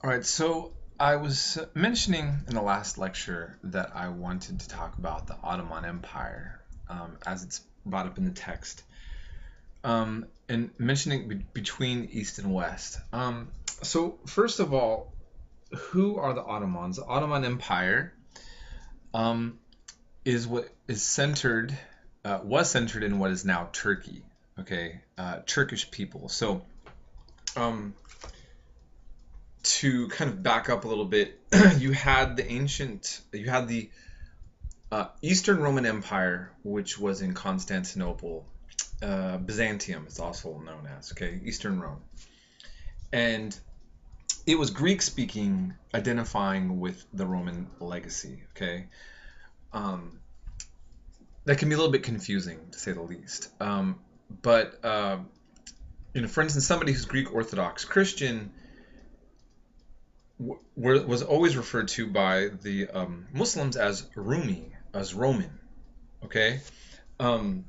All right, so I was mentioning in the last lecture that I wanted to talk about the Ottoman Empire as it's brought up in the text, and mentioning between East and West. So, first of all, who are the Ottomans? The Ottoman Empire um, is what is centered, was centered in what is now Turkey. Okay, Turkish people. So, um, to kind of back up a little bit, you had the Eastern Roman Empire, which was in Constantinople. Byzantium, it's also known as, okay, Eastern Rome. And it was Greek speaking, identifying with the Roman legacy, okay? Um, that can be a little bit confusing, to say the least. But for instance, somebody who's Greek Orthodox Christian was always referred to by the Muslims as Rumi, as Roman. Okay, um,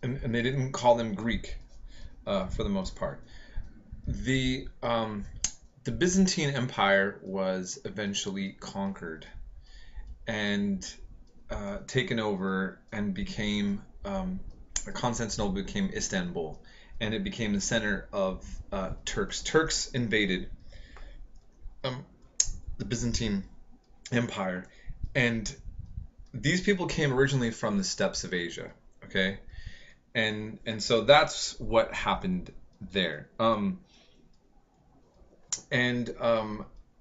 and they didn't call them Greek for the most part. The um, the Byzantine Empire was eventually conquered and taken over, and became Constantinople became Istanbul, and it became the center of Turks. Turks invaded um, the Byzantine Empire, and these people came originally from the steppes of Asia, okay, and so that's what happened there. And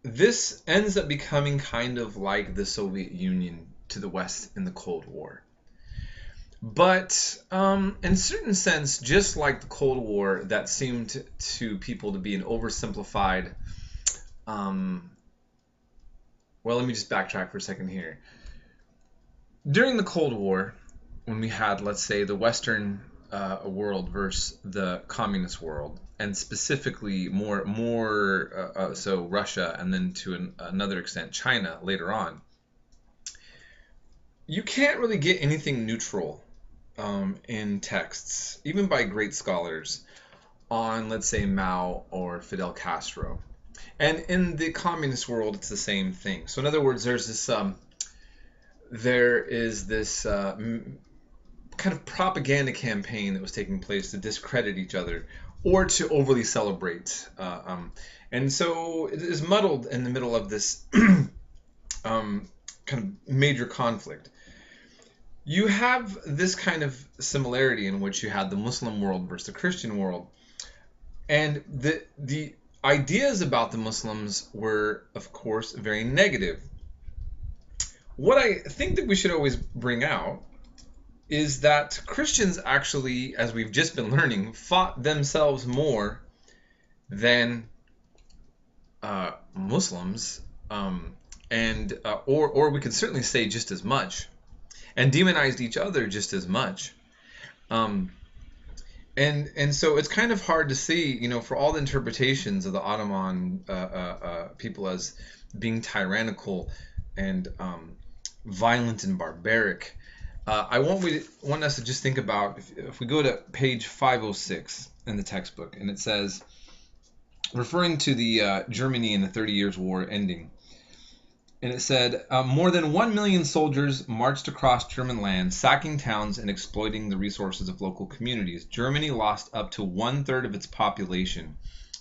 This ends up becoming kind of like the Soviet Union to the West in the Cold War. But in a certain sense, just like the Cold War, that seemed to people to be an oversimplified. Um, well, let me just backtrack for a second here. During the Cold War, when we had, let's say, the Western world versus the communist world, and specifically so Russia, and then to another extent China later on, you can't really get anything neutral in texts, even by great scholars, on, let's say, Mao or Fidel Castro. And in the communist world, it's the same thing. So in other words, there is this kind of propaganda campaign that was taking place to discredit each other or to overly celebrate. And so it is muddled in the middle of this kind of major conflict. You have this kind of similarity in which you had the Muslim world versus the Christian world. And the ideas about the Muslims were, of course, very negative. What I think that we should always bring out is that Christians actually, as we've just been learning, fought themselves more than Muslims, or we could certainly say just as much, and demonized each other just as much. And so it's kind of hard to see, for all the interpretations of the Ottoman people as being tyrannical and violent and barbaric. I want us to just think about, if we go to page 506 in the textbook, and it says, referring to the Germany and the 30 Years' War ending, and it said, more than 1 million soldiers marched across German land, sacking towns and exploiting the resources of local communities. Germany lost up to 1/3 of its population,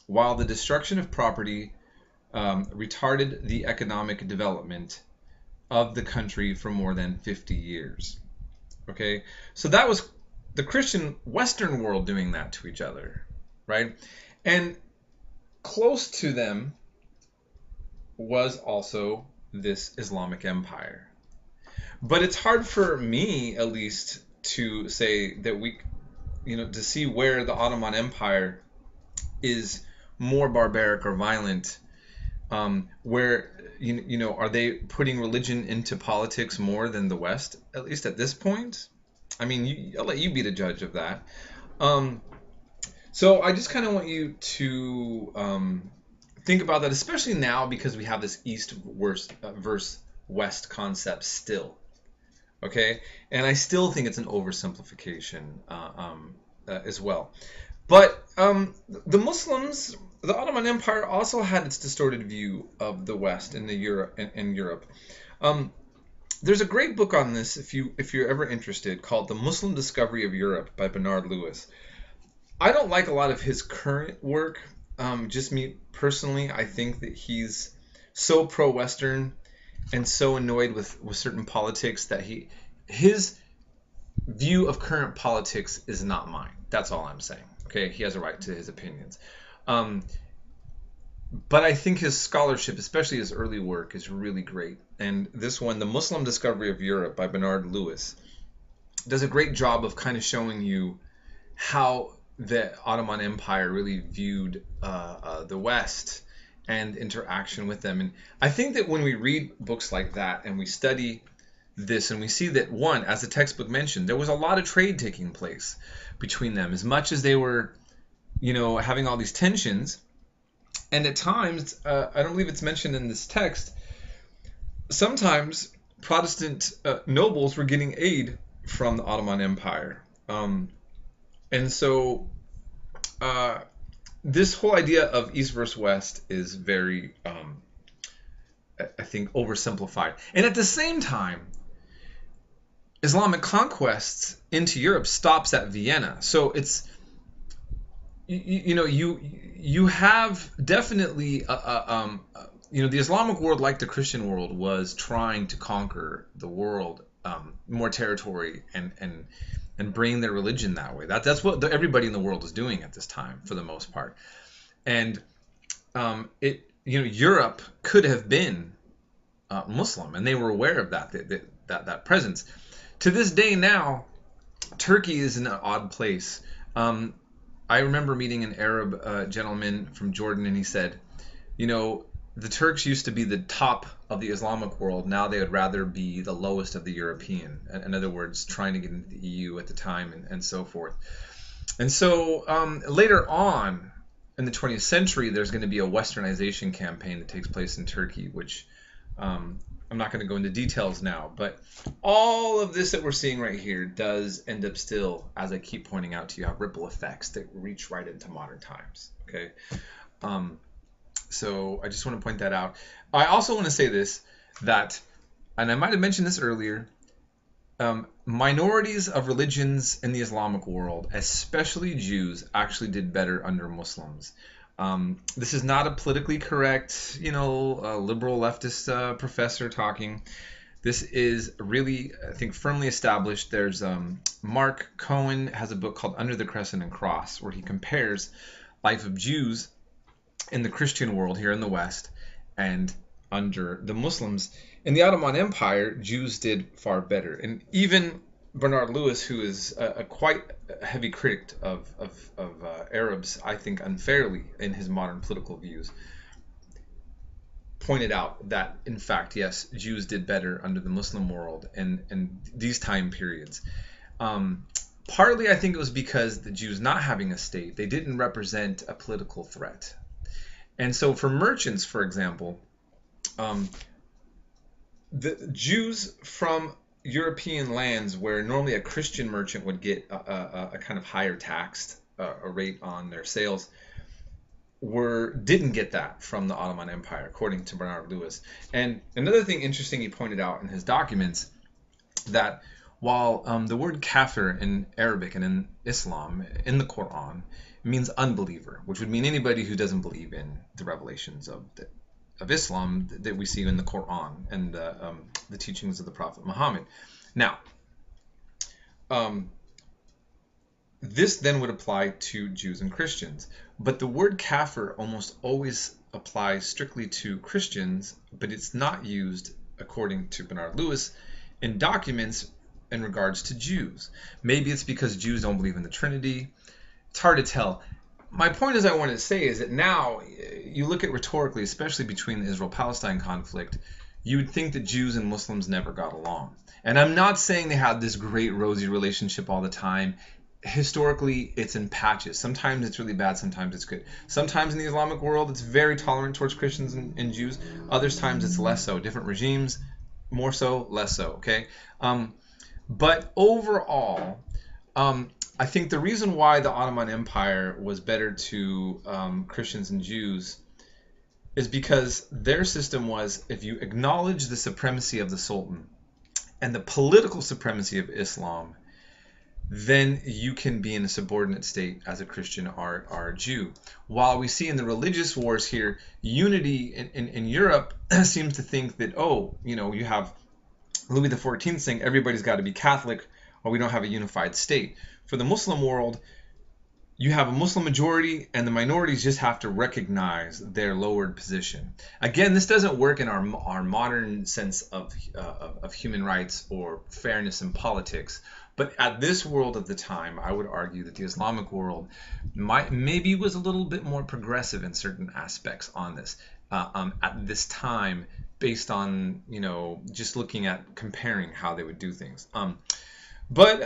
while the destruction of property retarded the economic development of the country for more than 50 years. Okay, so that was the Christian Western world doing that to each other, right? And close to them was also this Islamic empire. But it's hard for me, at least, to say that to see where the Ottoman Empire is more barbaric or violent. Where are they putting religion into politics more than the West, at least at this point? I mean, I'll let you be the judge of that. So I just kind of want you to think about that, especially now, because we have this East versus West concept still. Okay, and I still think it's an oversimplification as well. But the Muslims the Ottoman Empire also had its distorted view of the West and Europe. Um, there's a great book on this if you're ever interested, called The Muslim Discovery of Europe by Bernard Lewis. I don't like a lot of his current work. Just me personally, I think that he's so pro-Western and so annoyed with certain politics that his view of current politics is not mine. That's all I'm saying. Okay, he has a right to his opinions. Um, but I think his scholarship, especially his early work, is really great. And this one, The Muslim Discovery of Europe by Bernard Lewis, does a great job of kind of showing you how the Ottoman Empire really viewed the West and interaction with them. And I think that when we read books like that and we study this and we see that, one, as the textbook mentioned, there was a lot of trade taking place between them, as much as they were, having all these tensions. And at times, I don't believe it's mentioned in this text, sometimes Protestant nobles were getting aid from the Ottoman Empire. And so this whole idea of East versus West is very, I think, oversimplified. And at the same time, Islamic conquests into Europe stops at Vienna. So it's, you have definitely, the Islamic world, like the Christian world, was trying to conquer the world, more territory, and bring their religion that way. That's what everybody in the world is doing at this time, for the most part. And Europe could have been Muslim, and they were aware of that presence. To this day now, Turkey is in an odd place. I remember meeting an Arab gentleman from Jordan, and he said, the Turks used to be the top of the Islamic world. Now they would rather be the lowest of the European. In other words, trying to get into the EU at the time, and so forth. And so later on in the 20th century, there's going to be a westernization campaign that takes place in Turkey, which I'm not going to go into details now. But all of this that we're seeing right here does end up still, as I keep pointing out to you, have ripple effects that reach right into modern times. Okay. So I just want to point that out. I also want to say this, that, and I might have mentioned this earlier, minorities of religions in the Islamic world, especially Jews, actually did better under Muslims. This is not a politically correct, liberal leftist professor talking. This is really, I think, firmly established. There's Mark Cohen has a book called Under the Crescent and Cross, where he compares life of Jews in the Christian world here in the West and under the Muslims. In the Ottoman Empire, Jews did far better. And even Bernard Lewis, who is a quite heavy critic of Arabs, I think unfairly in his modern political views, pointed out that, in fact, yes, Jews did better under the Muslim world in these time periods. Partly, I think it was because the Jews not having a state, they didn't represent a political threat. And so for merchants, for example, the Jews from European lands, where normally a Christian merchant would get a kind of higher taxed a rate on their sales, didn't get that from the Ottoman Empire, according to Bernard Lewis. And another thing interesting he pointed out in his documents, that while the word kafir in Arabic and in Islam, in the Quran, means unbeliever, which would mean anybody who doesn't believe in the revelations of Islam that we see in the Quran and the teachings of the Prophet Muhammad. Now, this then would apply to Jews and Christians, but the word kafir almost always applies strictly to Christians, but it's not used, according to Bernard Lewis, in documents in regards to Jews. Maybe it's because Jews don't believe in the Trinity. It's hard to tell. My point I wanted to say is that now you look at rhetorically, especially between the Israel-Palestine conflict, you would think that Jews and Muslims never got along. And I'm not saying they had this great rosy relationship all the time. Historically, it's in patches. Sometimes it's really bad, sometimes it's good. Sometimes in the Islamic world, it's very tolerant towards Christians and Jews. Other times it's less so. Different regimes, more so, less so, okay? But overall, I think the reason why the Ottoman Empire was better to Christians and Jews is because their system was, if you acknowledge the supremacy of the Sultan and the political supremacy of Islam, then you can be in a subordinate state as a Christian or a Jew. While we see in the religious wars here, unity in Europe seems to think that, oh, you have Louis XIV saying everybody's got to be Catholic or we don't have a unified state. For the Muslim world, you have a Muslim majority and the minorities just have to recognize their lowered position. Again, this doesn't work in our modern sense of human rights or fairness in politics. But at this world of the time, I would argue that the Islamic world maybe was a little bit more progressive in certain aspects on this at this time, based on just looking at comparing how they would do things. But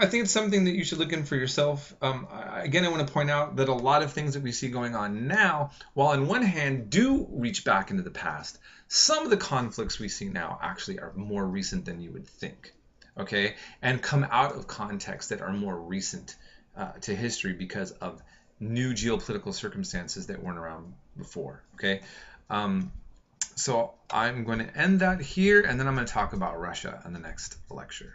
I think it's something that you should look in for yourself. Again, I want to point out that a lot of things that we see going on now, while on one hand do reach back into the past, some of the conflicts we see now actually are more recent than you would think. Okay, and come out of contexts that are more recent to history because of new geopolitical circumstances that weren't around before. Okay, so I'm going to end that here, and then I'm going to talk about Russia in the next lecture.